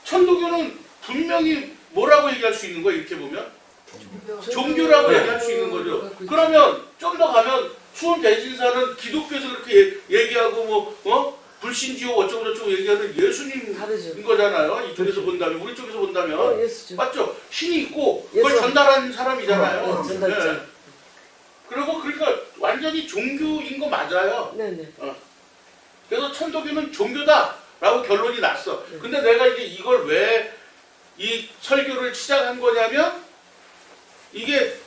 천도교는 분명히 뭐라고 얘기할 수 있는 거야, 이렇게 보면? 종교라고 네. 얘기할 수 있는 거죠. 그러면 좀 더 가면 수원 대진사는 기독교에서 그렇게 얘기하고 불신지옥 어쩌고저쩌고 얘기하는 예수님인 다르죠. 거잖아요. 이쪽에서 본다면, 우리 쪽에서 본다면. 예수죠. 맞죠? 신이 있고 그걸 전달한 사람이잖아요. 전달자. 네. 그리고 그러니까 완전히 종교인 거 맞아요. 네네. 그래서 천도교는 종교다라고 결론이 났어. 네. 근데 내가 이제 이걸 왜 이 설교를 시작한 거냐면 이게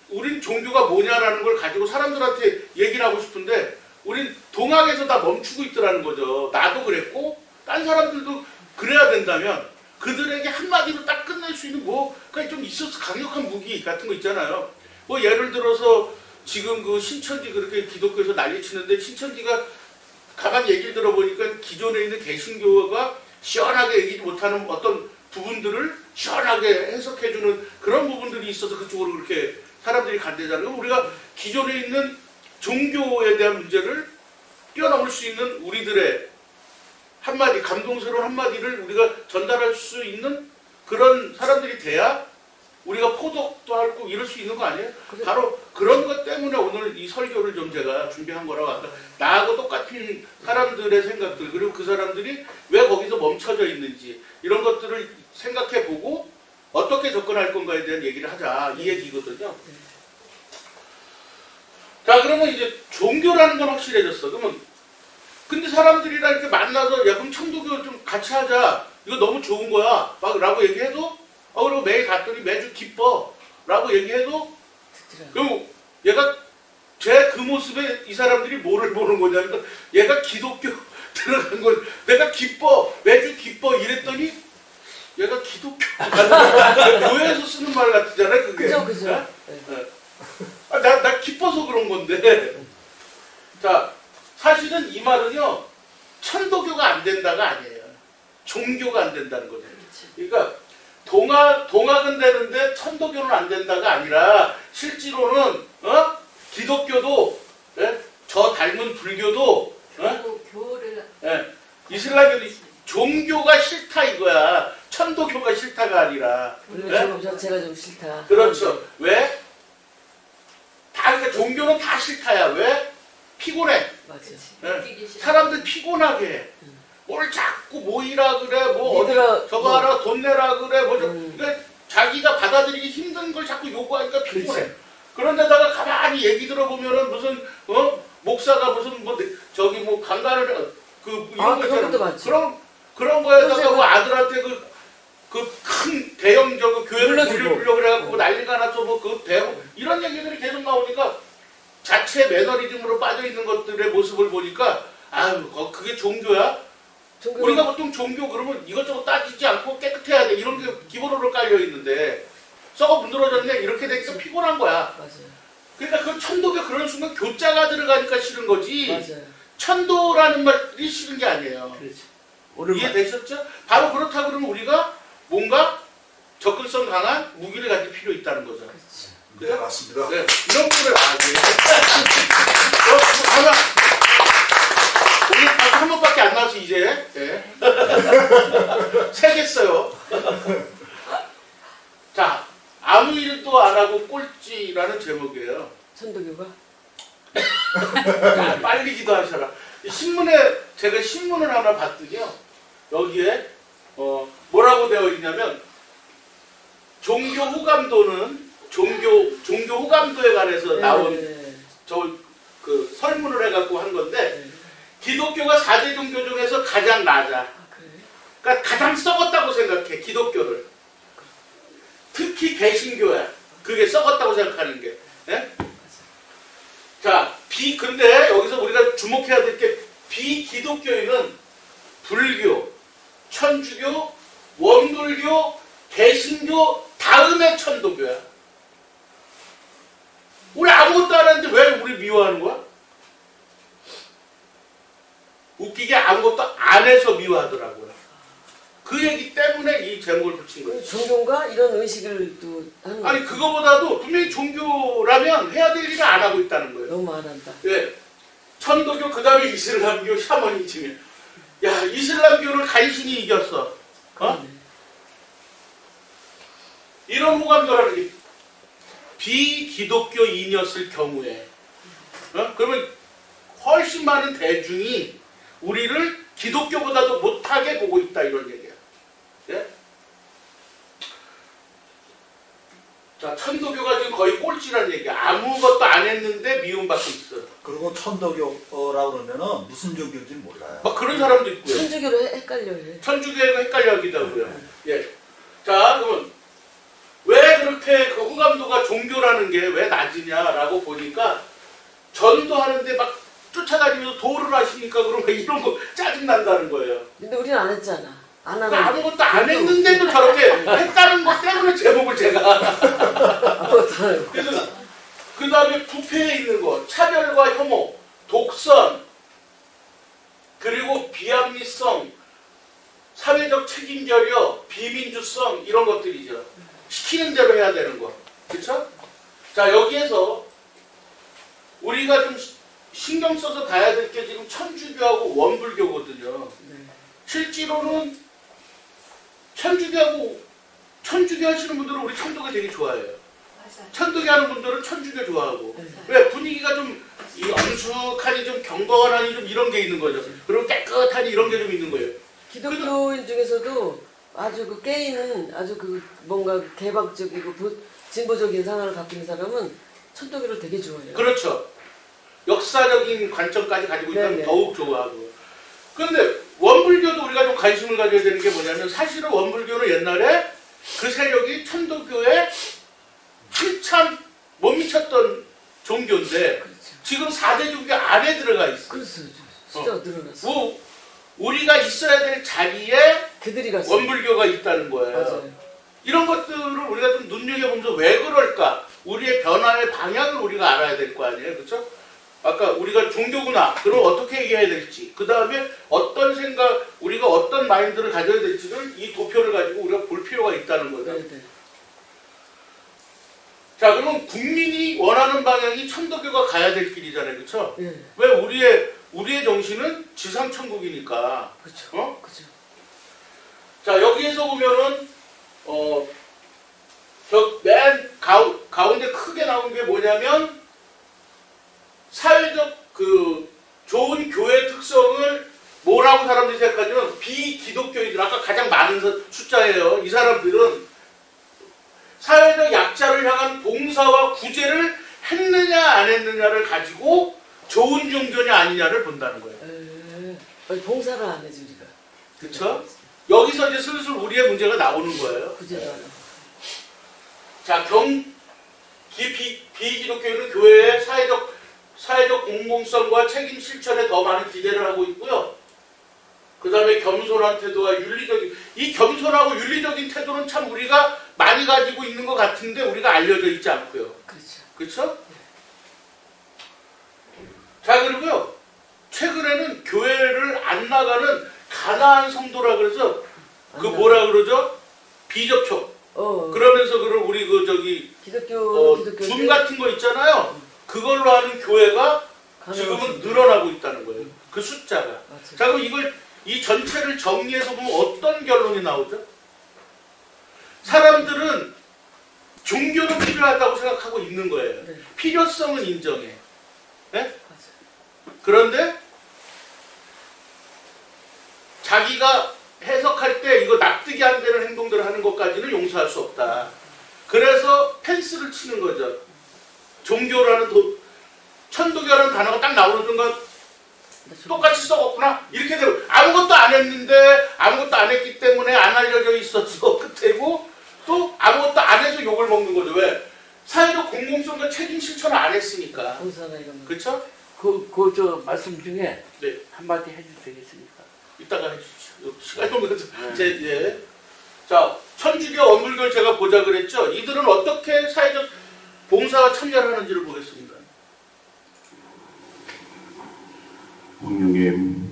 우린 종교가 뭐냐라는 걸 가지고 사람들한테 얘기를 하고 싶은데 우린 동학에서 다 멈추고 있더라는 거죠. 나도 그랬고 딴 사람들도 그래야 된다면 그들에게 한마디로 딱 끝낼 수 있는 뭐가 좀 있어서 강력한 무기 같은 거 있잖아요. 뭐 예를 들어서 지금 그 신천지 그렇게 기독교에서 난리치는데 신천지가 가만히 얘기를 들어보니까 기존에 있는 개신교가 시원하게 얘기 못하는 어떤 부분들을 시원하게 해석해주는 그런 부분들이 있어서 그쪽으로 그렇게 사람들이 간대잖아요. 우리가 기존에 있는 종교에 대한 문제를 뛰어넘을 수 있는 우리들의 한마디, 감동스러운 한마디를 우리가 전달할 수 있는 그런 사람들이 돼야 우리가 포독도 하고 이럴 수 있는 거 아니에요? 그래. 바로 그런 것 때문에 오늘 이 설교를 좀 제가 준비한 거라고 아까 나하고 똑같은 사람들의 생각들 그리고 그 사람들이 왜 거기서 멈춰져 있는지 이런 것들을 생각해보고 어떻게 접근할 건가에 대한 얘기를 하자 이 얘기거든요. 자 그러면 이제 종교라는 건 확실해졌어. 그러면 근데 사람들이랑 이렇게 만나서 야 그럼 천도교 좀 같이 하자 이거 너무 좋은 거야 막 라고 얘기해도 그리고 매일 갔더니 매주 기뻐 라고 얘기해도 그럼 얘가 제 그 모습에 이 사람들이 뭐를 보는 거냐면 얘가 기독교 들어간 걸 내가 기뻐 매주 기뻐 이랬더니 얘가 기독교 교회에서 쓰는 말 같잖아요 그게. 그죠. 네? 나 기뻐서 그런 건데 자 사실은 이 말은요 천도교가 안 된다가 아니에요. 종교가 안 된다는 거죠. 그러니까 동학은 되는데 천도교는 안 된다가 아니라 실제로는 기독교도 저 닮은 불교도 이슬람교도 이슬람교가 싫다 이거야. 천도교가 싫다가 아니라. 불교 자체가 좀 싫다. 그렇죠. 왜? 그러니까 종교는 다 싫다야. 왜? 피곤해. 맞아. 사람들 피곤하게 해. 뭘 자꾸 모이라 그래, 저거 하라, 돈 내라 그래, 그러니까 자기가 받아들이기 힘든 걸 자꾸 요구하니까 피곤해. 그렇지. 그런데다가 가만히 얘기 들어보면은 무슨, 목사가 무슨, 강간을, 이런 거 있잖아. 그런 거에다가 뭐 아들한테 그 큰 대형 교회를 빌려주려고 그래갖고 난리가 나서 이런 얘기들이 계속 나오니까 자체 매너리즘으로 빠져있는 것들의 모습을 보니까 그게 종교야? 우리가 보통 종교 그러면 이것저것 따지지 않고 깨끗해야 돼. 이런 게 기본으로 깔려있는데 썩어 문드러졌네. 이렇게 되니까 피곤한 거야. 맞아요. 그러니까 그 천도교 그런 순간 교자가 들어가니까 싫은 거지. 맞아요. 천도라는 말이 싫은 게 아니에요. 그렇죠. 이해되셨죠? 바로 그렇다 그러면 우리가 뭔가 접근성 강한 무기를 가질 필요 있다는 거죠. 네, 맞습니다. 네, 이런 부분을 우리 한 번밖에 안 나와서 이제 세겠어요. 자, 아무 일도 안 하고 꼴찌라는 제목이에요. 천도교가? 빨리 기도하셔라. 신문에 제가 신문을 하나 봤더니요. 여기에 뭐라고 되어 있냐면 종교 호감도는 종교 호감도에 관해서 나온 그 설문을 해갖고 한 건데 기독교가 4대 종교 중에서 가장 낮아. 그러니까 가장 썩었다고 생각해 기독교를. 특히 개신교야. 그게 썩었다고 생각하는 게. 네? 자, 근데 여기서 우리가 주목해야 될 게 비기독교인은 불교, 천주교, 원불교, 개신교 다음에 천도교야. 우리 아무것도 안 하는데 왜 우리 미워하는 거야? 웃기게 아무것도 안 해서 미워하더라고요. 그 얘기 때문에 이 제목을 붙인 거예요. 종교인가? 이런 의식을 또 하는 거예요. 아니 그거보다도 분명히 종교라면 해야 될 일을 안 하고 있다는 거예요. 너무 안 한다. 예, 천도교 그 다음에 이슬람교 샤머니즘이에요. 야, 이슬람교를 간신히 이겼어. 어? 그러네. 이런 호감도라는 게 비기독교인이었을 경우에, 그러면 훨씬 많은 대중이 우리를 기독교보다도 못하게 보고 있다, 이런 얘기야. 예? 자, 천도교가 지금 거의 꼴찌란 얘기야. 아무것도 안 했는데 미움받고 있어. 그리고 천도교라고 그러면은 무슨 종교인지 몰라요. 막 그런 사람도 있고요. 천주교로 헷갈려요. 천주교가 헷갈려하기도 하고요. 예. 자, 그러면 왜 그렇게 그 호감도가 종교라는 게 왜 낮으냐라고 보니까 전도하는데 막 쫓아다니면서 도를 하시니까 그러면 이런 거 짜증난다는 거예요. 근데 우리는 안 했잖아. 안 하는. 그러니까 아무것도 안 했는데도 저렇게 했다는 것 때문에 제목을 제가. 아무것도 안 하고. 그래서 그 다음에 부패에 있는 거, 차별과 혐오, 독선, 그리고 비합리성, 사회적 책임결여, 비민주성 이런 것들이죠. 시키는 대로 해야 되는 거. 그렇죠? 자, 여기에서 우리가 좀 신경 써서 봐야 될 게 지금 천주교하고 원불교거든요. 네. 실제로는 천주교 하시는 분들은 우리 천도교 되게 좋아해요. 천도교 하는 분들은 천주교 좋아하고. 네. 왜? 분위기가 좀 이 엄숙하니 좀 경건하니 좀 이런 게 있는 거죠. 그리고 깨끗하니 이런 게 좀 있는 거예요. 기독교인 중에서도 아주 그 깨이는 아주 그 뭔가 개방적이고 진보적인 상황을 갖고 있는 사람은 천도교를 되게 좋아해요. 그렇죠. 역사적인 관점까지 가지고 있다면 네네. 더욱 좋아하고. 그런데 원불교도 우리가 좀 관심을 가져야 되는 게 뭐냐면 사실은 원불교는 옛날에 그 세력이 천도교에 한참 못 미쳤던 종교인데 그렇죠. 지금 4대 종교 안에 들어가 있어. 그래서 숫자가 늘어났어. 뭐 우리가 있어야 될 자리에 그들이 갔어. 원불교가 있다는 거예요. 맞아요. 이런 것들을 우리가 좀 눈여겨보면서 왜 그럴까? 우리의 변화의 방향을 우리가 알아야 될 거 아니에요. 그렇죠? 아까 우리가 종교구나. 그럼 어떻게 얘기해야 될지. 그 다음에 어떤 생각, 우리가 어떤 마인드를 가져야 될지를 이 도표를 가지고 우리가 볼 필요가 있다는 거죠. 네네. 자, 그러면 국민이 원하는 방향이 천도교가 가야 될 길이잖아요. 그렇죠? 네. 왜 우리의 정신은 지상천국이니까. 그렇죠. 어? 그렇죠. 자, 여기에서 보면은 저 맨 가운데 크게 나온 게 뭐냐면 사회적 그 좋은 교회 특성을 뭐라고 사람들이 생각하냐면 비기독교인들, 아까 가장 많은 숫자예요. 이 사람들은 사회적 약자를 향한 봉사와 구제를 했느냐 안 했느냐를 가지고 좋은 종교냐 아니냐를 본다는 거예요. 봉사를 안 해줘 우리가. 그렇죠? 여기서 이제 슬슬 우리의 문제가 나오는 거예요. 구제도 안 하고. 자, 비기독교인은 교회의 사회적 공공성과 책임 실천에 더 많은 기대를 하고 있고요. 그 다음에 겸손한 태도와 이 겸손하고 윤리적인 태도는 참 우리가 많이 가지고 있는 것 같은데 우리가 알려져 있지 않고요. 그렇죠. 그렇죠? 자, 그리고요. 최근에는 교회를 안 나가는 가난한 성도라 그래서 그 뭐라 그러죠? 비접촉. 그러면서 우리 기독교 줌 같은 거 있잖아요. 그걸로 하는 교회가 지금은 늘어나고 있다는 거예요. 그 숫자가. 맞아요. 자, 그럼 이 전체를 정리해서 보면 어떤 결론이 나오죠? 사람들은 종교는 필요하다고 생각하고 있는 거예요. 네. 필요성은 인정해. 네? 맞아요. 그런데 자기가 해석할 때 이거 납득이 안 되는 행동들을 하는 것까지는 용서할 수 없다. 그래서 펜스를 치는 거죠. 종교라는 천도교라는 단어가 딱 나오는 순간 똑같이 썩었구나 이렇게 되고 아무것도 안 했는데 아무것도 안 했기 때문에 안 알려져 있어서 끝이고 또 아무것도 안 해서 욕을 먹는 거죠. 왜? 사회적 공공성과 책임 실천을 안 했으니까. 봉사나 이런 거. 그렇죠? 저 말씀 중에 네. 한마디 해주셔도 되겠습니까? 이따가 해주십시오. 시간이 없어서 예. 자, 천주교, 원불교를 제가 보자 그랬죠. 이들은 어떻게 사회적 봉사와 참여를 하는지를 보겠습니다. 공룡님,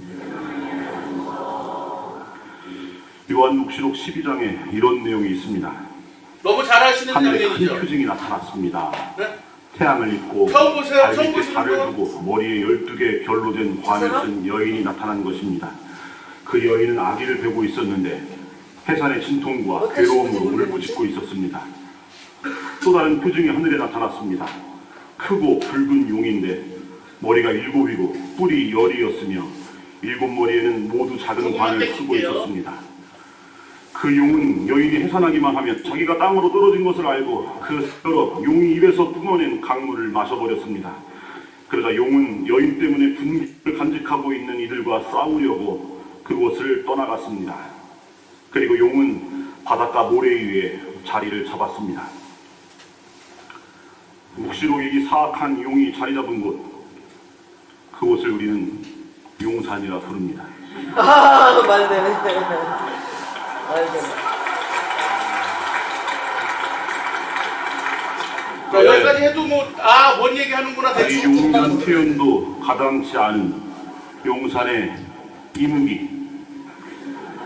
요한묵시록 12장에 이런 내용이 있습니다. 너무 잘하시는 하늘에 큰 장면이죠. 표징이 나타났습니다. 네? 태양을 입고 처음 보세요. 발 처음 밑에 보시는 달을 분. 두고 머리에 12개 결로 된 관을 쓴 여인이 나타난 것입니다. 그 여인은 아기를 베고 있었는데 해산의 진통과 괴로움으로 울부짖고 있었습니다. 또 다른 표징이 하늘에 나타났습니다. 크고 붉은 용인데 머리가 7이고 뿔이 10이었으며 7머리에는 모두 작은 관을 쓰고 있었습니다. 그 용은 여인이 해산하기만 하면 자기가 땅으로 떨어진 것을 알고 그 새로 용이 입에서 뿜어낸 강물을 마셔버렸습니다. 그러자 용은 여인 때문에 분기를 간직하고 있는 이들과 싸우려고 그곳을 떠나갔습니다. 그리고 용은 바닷가 모래 위에 자리를 잡았습니다. 묵시록이 사악한 용이 자리 잡은 곳, 그곳을 우리는 용산이라 부릅니다. 아, 말되네. 말되네. 자, 여기까지 해도 뭔 얘기 하는구나 이 대충. 용이라는 표현도 가당치 않은 용산의 이무기,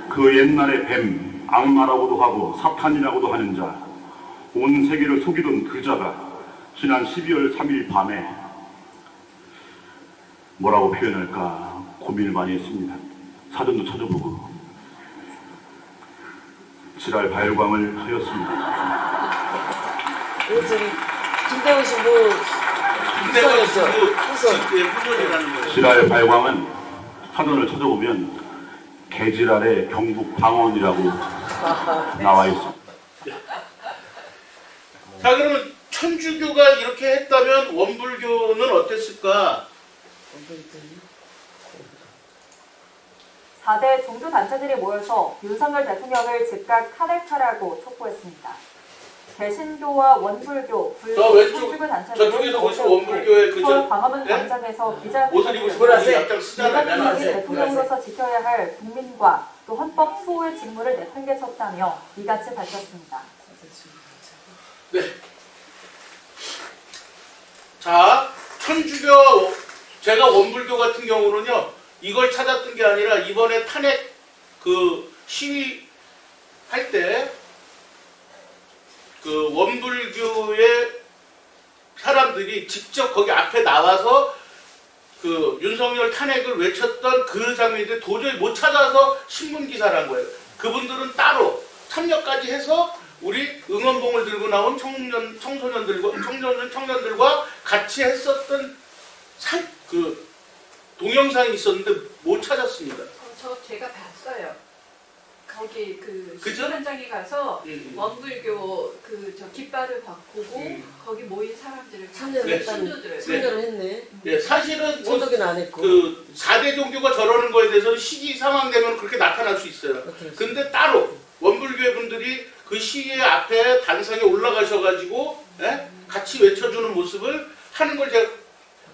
그 옛날의 뱀, 악마라고도 하고 사탄이라고도 하는 자, 온 세계를 속이던 그 자가 지난 12월 3일 밤에 뭐라고 표현할까 고민을 많이 했습니다. 사전도 찾아보고 지랄 발광을 하였습니다. 저기 김대훈 씨 뭐 이상했죠? 후손이라는 거예요. 지랄 발광은 사전을 찾아보면 개지랄의 경북 방언이라고 나와 있습니다. 자, 그러면 천주교가 이렇게 했다면 원불교는 어땠을까? 4대 종교단체들이 모여서 윤석열 대통령을 즉각 탄핵하라고 촉구했습니다. 개신교와 원불교, 불교, 왼쪽, 천주교 단체들은 저쪽에서 보시면 원불교의 서울 광화문 네? 광장에서 옷을 기자회견을 입으시면 보라색. 앞장 쓰잖아요. 맨 대통령이 앞에. 대통령으로서 지켜야 할 국민과 또 헌법 수호의 직무를 내팽개쳤다며 이같이 밝혔습니다. 네. 자, 천주교, 제가 원불교 같은 경우는요, 이걸 찾았던 게 아니라 이번에 탄핵 시위 할 때, 원불교의 사람들이 직접 거기 앞에 나와서 윤석열 탄핵을 외쳤던 그 장면인데 도저히 못 찾아서 신문기사를 한 거예요. 그분들은 따로 참여까지 해서 우리 응원봉을 들고 나온 청년들과 같이 했었던 동영상이 있었는데 못 찾았습니다. 제가 봤어요. 거기 그죠? 현장에 가서 원불교 깃발을 바꾸고 거기 모인 사람들을 참여를 신도들을 참여를 했네. 예, 사실은 천도기는 안 했고. 4대 종교가 저러는 거에 대해서는 시기 상황 되면 그렇게 나타날 수 있어요. 근데 따로 원불교회 분들이 그 시위의 앞에 단상에 올라가셔가지고 같이 외쳐주는 모습을 하는 걸 제가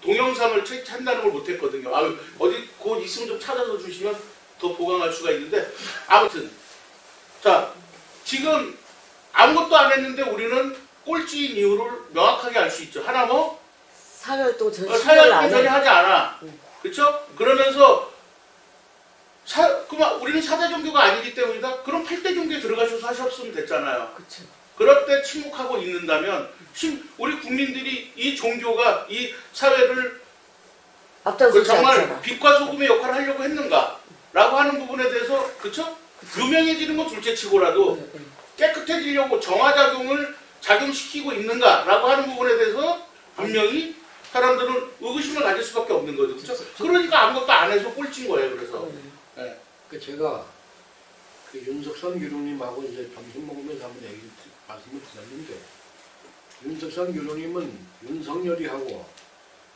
동영상을 찾는다는 걸 못했거든요. 어디 곧 있으면 좀 찾아서 주시면 더 보강할 수가 있는데, 아무튼 자, 지금 아무것도 안 했는데 우리는 꼴찌인 이유를 명확하게 알 수 있죠. 하나 사회활동 전혀 사회활동 전혀 하지 않아. 그렇죠? 그러면서 우리는 4대 종교가 아니기 때문이다. 그럼 8대 종교에 들어가셔서 하셨으면 됐잖아요. 그렇죠. 그럴 때 침묵하고 있는다면 우리 국민들이 이 종교가 이 사회를 앞장서지 정말 않잖아. 빛과 소금의 역할을 하려고 했는가? 라고 하는 부분에 대해서 그쵸? 유명해지는 건 둘째치고라도 깨끗해지려고 작용시키고 있는가? 라고 하는 부분에 대해서 분명히 사람들은 의구심을 가질 수밖에 없는 거죠. 그쵸? 그러니까 아무것도 안 해서 꼴찌인 거예요. 그래서 네. 제가 윤석선 교수님하고 이제 점심 먹으면서 한번 말씀을 드렸는데, 윤석선 교수님은 윤석열이하고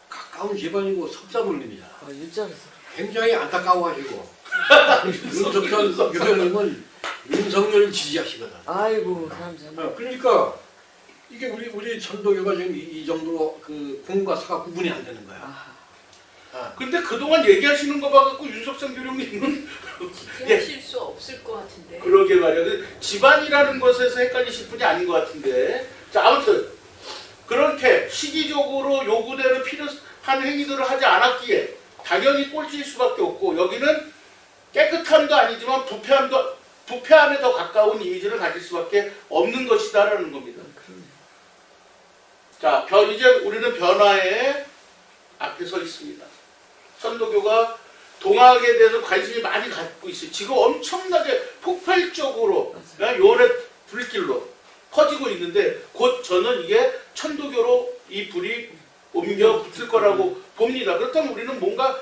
가까운 집안이고 섭사물림이잖아. 유자라서. 굉장히 안타까워하시고 윤석선 교수님은 윤석열을 지지하시거든. 아이고 사람 참. 그러니까 이게 우리 천도교가 지금 이 정도로 공과 사가 구분이 안 되는 거야. 근데 그동안 얘기하시는 거 봐갖고 윤석선 교수님은 하실 수 없을 것 같은데. 그러게 말이야. 집안이라는 것에서 헷갈리실 분이 아닌 것 같은데. 자, 아무튼 그렇게 시기적으로 요구대로 필요한 행위들을 하지 않았기에 당연히 꼴찌일 수밖에 없고, 여기는 깨끗함도 아니지만 부패함에 더 가까운 이미지를 가질 수밖에 없는 것이다라는 겁니다. 자, 이제 우리는 변화의 앞에 서 있습니다. 천도교가 동학에 대해서 관심이 많이 갖고 있어요. 지금 엄청나게 폭발적으로 요원의 불길로 퍼지고 있는데 곧 저는 이게 천도교로 이 불이 옮겨 붙을 거라고 봅니다. 그렇다면 우리는 뭔가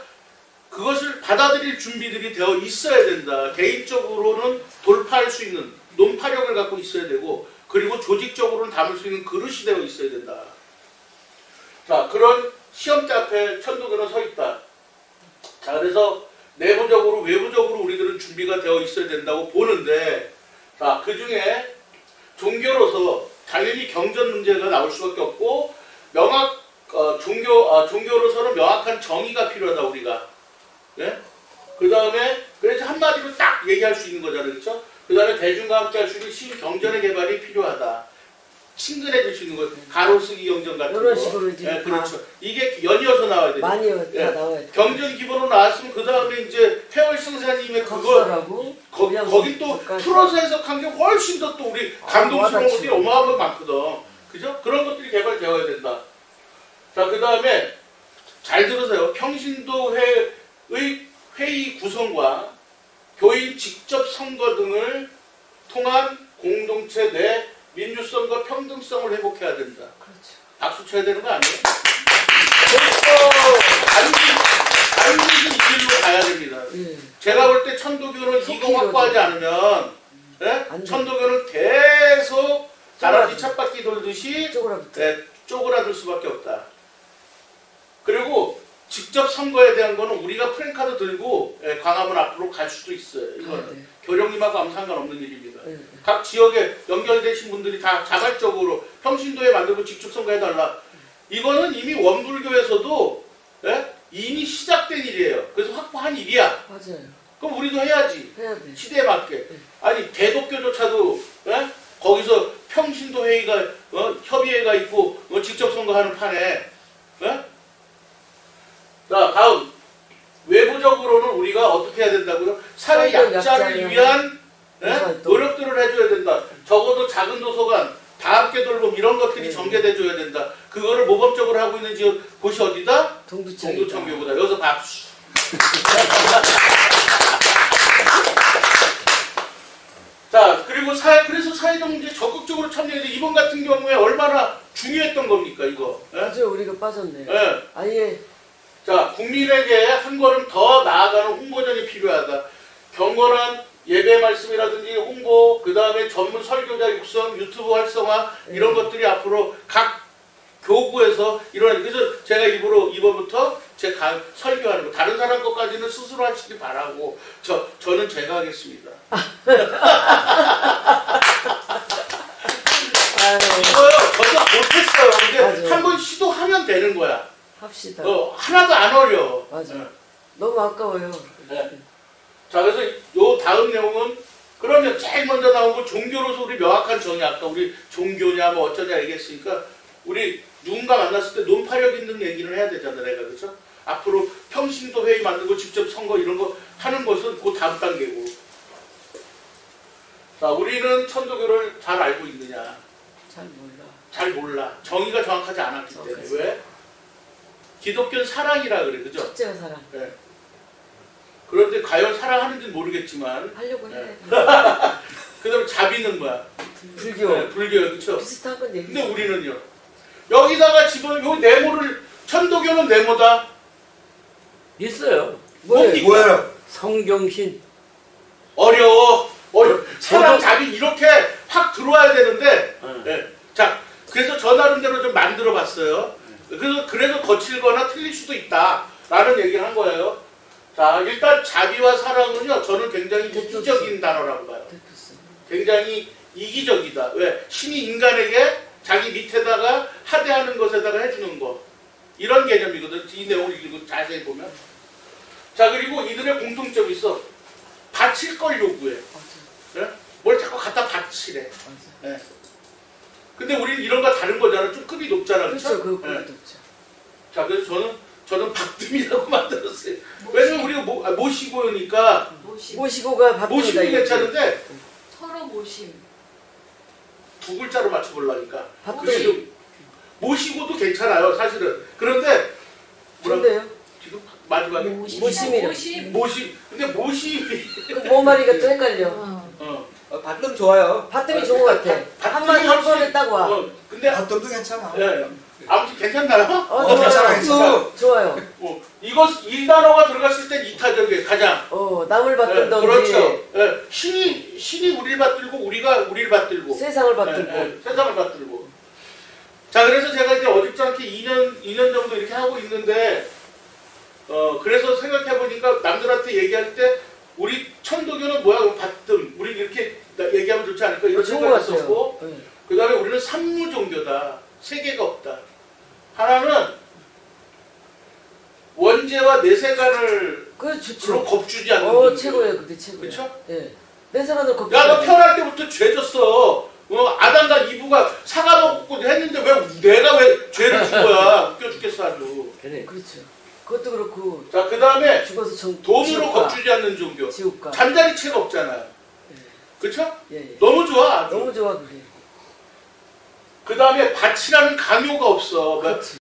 그것을 받아들일 준비들이 되어 있어야 된다. 개인적으로는 돌파할 수 있는 논파력을 갖고 있어야 되고, 그리고 조직적으로는 담을 수 있는 그릇이 되어 있어야 된다. 자, 그런 시험대 앞에 천도교는 서 있다. 자, 그래서 내부적으로 외부적으로 우리들은 준비가 되어 있어야 된다고 보는데, 자, 그 중에 종교로서 당연히 경전 문제가 나올 수밖에 없고, 종교로서는 명확한 정의가 필요하다, 우리가. 네? 그 다음에, 그래서 한마디로 딱 얘기할 수 있는 거잖아요. 그렇죠? 그 다음에 대중과 함께 할 수 있는 신경전의 개발이 필요하다. 친근해질 수 있는 거, 가로쓰기 경전 같은 거. 이런 식으로 이제 네, 그렇죠. 이게 연이어서 나와야 돼요. 많이 예. 나와야 돼. 경전 기본으로 나왔으면 그 다음에 이제 태월 승사님의 그거 거긴 또 풀어서 해석한 게 훨씬 더 또 우리 감동스러운 것들이 어마어마하게 많거든. 그죠? 그런 것들이 개발되어야 된다. 자, 그 다음에 잘 들으세요. 평신도회의 회의 구성과 교인 직접 선거 등을 통한 공동체 내 민주성과 평등성을 회복해야 된다. 그렇죠. 박수 쳐야 되는 거 아니에요? 반드시 이 길로 가야 됩니다. 예. 제가 볼 때 천도교는 이거 확보하지 않으면, 예? 천도교는 계속 다람쥐 찻바퀴 돌듯이 쪼그라들 수밖에 없다. 그리고 직접 선거에 대한 거는 우리가 프랭카드 들고 광화문 앞으로 갈 수도 있어요. 이거는 교령님하고 아무 상관없는 일입니다. 각 지역에 연결되신 분들이 다 자발적으로 평신도에 만들고 직접 선거해달라. 이거는 이미 원불교에서도 이미 시작된 일이에요. 그래서 확보한 일이야. 맞아요. 그럼 우리도 해야지. 해야 돼. 시대에 맞게. 아니 대독교조차도 거기서 평신도 회의가 협의회가 있고 직접 선거하는 판에. 자, 다음 외부적으로는 우리가 어떻게 해야 된다고요? 사회 약자를 위한 노력들을 해줘야 된다. 적어도 작은 도서관, 다 함께 돌봄 이런 것들이 전개돼줘야 된다. 그거를 모범적으로 하고 있는 곳이 어디다? 동두천교구다. 여기서 박수. 자, 그리고 그래서 사회적 문제에 적극적으로 참여해서 이번 같은 경우에 얼마나 중요했던 겁니까, 이거? 아주 우리가 빠졌네요. 예. 아예. 자, 국민에게 한 걸음 더 나아가는 홍보전이 필요하다. 경건한 예배 말씀이라든지 홍보, 그 다음에 전문 설교자 육성, 유튜브 활성화 이런 것들이 앞으로 각 교구에서 일어나요. 그래서 제가 일부러 이번부터 제 설교하는 거, 다른 사람 것까지는 스스로 하시기 바라고 저는 제가 하겠습니다. 이거요, 저도 못했어요. 근데 한번 시도하면 되는 거야. 합시다. 하나도 안 어려워. 맞아. 너무 아까워요. 네. 자, 그래서 요 다음 내용은 그러면 제일 먼저 나온 거 종교로서 우리 명확한 정의, 아까 우리 종교냐 뭐 어쩌냐 얘기했으니까 우리 누군가 만났을 때 논파력 있는 얘기를 해야 되잖아, 내가. 그렇죠? 앞으로 평신도 회의 만들고 직접 선거 이런 거 하는 것은 그 다음 단계고. 자, 우리는 천도교를 잘 알고 있느냐? 잘 몰라. 정의가 정확하지 않았기 때문에. 왜? 기독교는 사랑이라 그래, 그죠? 첫째가 사랑. 네. 그런데 과연 사랑하는지는 모르겠지만. 하려고 해. 그 다음에 자비는 뭐야? 불교. 네, 불교요, 그쵸? 비슷한 건 얘기. 근데 우리는요. 여기다가 집어넣으면 네모를, 천도교는 네모다. 있어요. 뭐예요? 성경신. 어려워. 사랑, 자비 이렇게 확 들어와야 되는데. 네. 자, 그래서 저 나름대로 좀 만들어 봤어요. 그래서 거칠거나 틀릴 수도 있다. 라는 얘기를 한 거예요. 자, 일단 자비와 사랑은요, 저는 굉장히 이기적인 단어라고 봐요. 굉장히 이기적이다. 왜? 신이 인간에게 자기 밑에다가 하대하는 것에다가 해주는 거. 이런 개념이거든. 이 내용을 읽고 자세히 보면. 자, 그리고 이들의 공통점이 있어. 바칠 걸 요구해. 네? 뭘 자꾸 갖다 바치래. 네. 근데 우리는 이런 거 다른 거잖아. 좀 급이 높잖아. 그렇죠. 그 급이 네. 높죠. 자, 그래서 저는 박듬이라고 만들었어요. 왜냐면 우리가 모시고니까. 모시고가 박듬이다. 모시고 괜찮은데. 서로 모심. 두 글자로 맞춰보려니까. 박듬이. 모시고도 괜찮아요, 사실은. 그런데. 근데요? 지금 마지막에 모심이요. 모시. 근데 모시 그뭐 말이가 또 헷갈려. 받으면 좋아요. 받음이 좋은 것 같아. 한 번에 딱 와. 근데 받음도 괜찮아. 예. 아무튼 괜찮나요? 좋아요. 좋아요. 이거 1단어가 들어갔을 땐 이타적이에요. 가장. 남을 받든다든지 그렇죠. 예. 신이 우리를 받들고 우리가 우리를 받들고 세상을 받들고. 세상을 받들고. 자, 그래서 제가 이제 어줍잖게 2년 정도 이렇게 하고 있는데 그래서 생각해 보니까 남들한테 얘기할 때 우리 천도교는 뭐야? 받듬. 우리 이렇게 얘기하면 좋지 않을까? 이런 좋은 것 생각했었고 같아요. 그 다음에 우리는 삼무 종교다. 세 개가 없다. 하나는 원죄와 내세간을 그게 좋죠. 겁주지 않는 종교. 최고예요. 그게 최고예요. 그렇죠? 예. 내 사람들 겁주지 야, 너 않아요. 태어날 때부터 죄졌어. 아담과 이브가 사과 먹고 했는데 내가 왜 죄를 진 거야? 웃겨 죽겠어 아주. 그래. 그렇죠. 그것도 그렇고 자, 그 다음에 죽어서 돈으로 지옥가. 겁주지 않는 종교. 지옥가. 잠자리채가 없잖아요. 그렇죠? 예. 너무 좋아. 아주. 너무 좋아 그게. 그 다음에 밭이라는 강요가 없어. 그렇지.